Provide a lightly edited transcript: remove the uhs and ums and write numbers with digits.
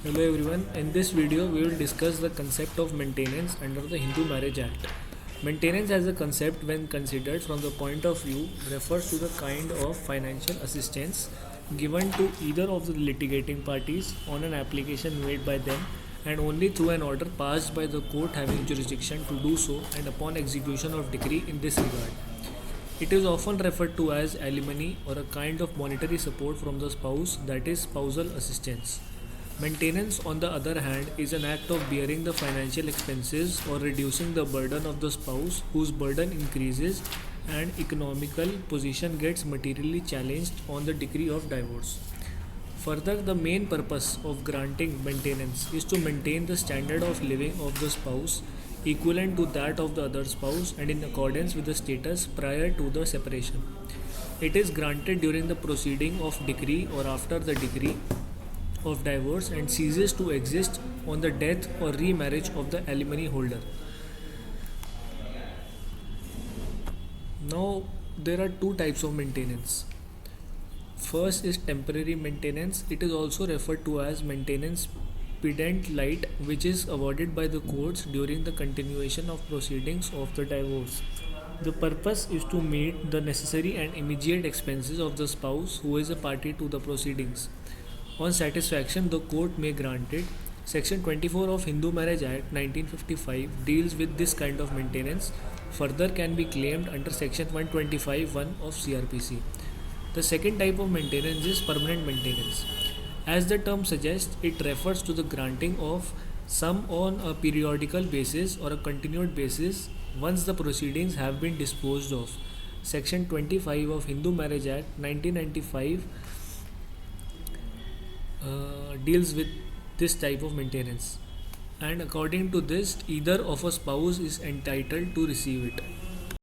Hello everyone, in this video we will discuss the concept of maintenance under the Hindu Marriage Act. Maintenance as a concept when considered from the point of view refers to the kind of financial assistance given to either of the litigating parties on an application made by them and only through an order passed by the court having jurisdiction to do so and upon execution of decree in this regard. It is often referred to as alimony or a kind of monetary support from the spouse, that is, spousal assistance. Maintenance, on the other hand, is an act of bearing the financial expenses or reducing the burden of the spouse whose burden increases and economical position gets materially challenged on the decree of divorce. Further, the main purpose of granting maintenance is to maintain the standard of living of the spouse equivalent to that of the other spouse and in accordance with the status prior to the separation. It is granted during the proceeding of decree or after the decree of divorce and ceases to exist on the death or remarriage of the alimony holder. Now, there are two types of maintenance. First is temporary maintenance. It is also referred to as maintenance pedant light, which is awarded by the courts during the continuation of proceedings of the divorce. The purpose is to meet the necessary and immediate expenses of the spouse who is a party to the proceedings. On satisfaction, the court may grant it. Section 24 of Hindu Marriage Act 1955 deals with this kind of maintenance. Further can be claimed under Section 125(1) of CRPC. The second type of maintenance is permanent maintenance. As the term suggests, it refers to the granting of sum on a periodical basis or a continued basis once the proceedings have been disposed of. Section 25 of Hindu Marriage Act 1995 deals with this type of maintenance, and according to this, either of a spouse is entitled to receive it.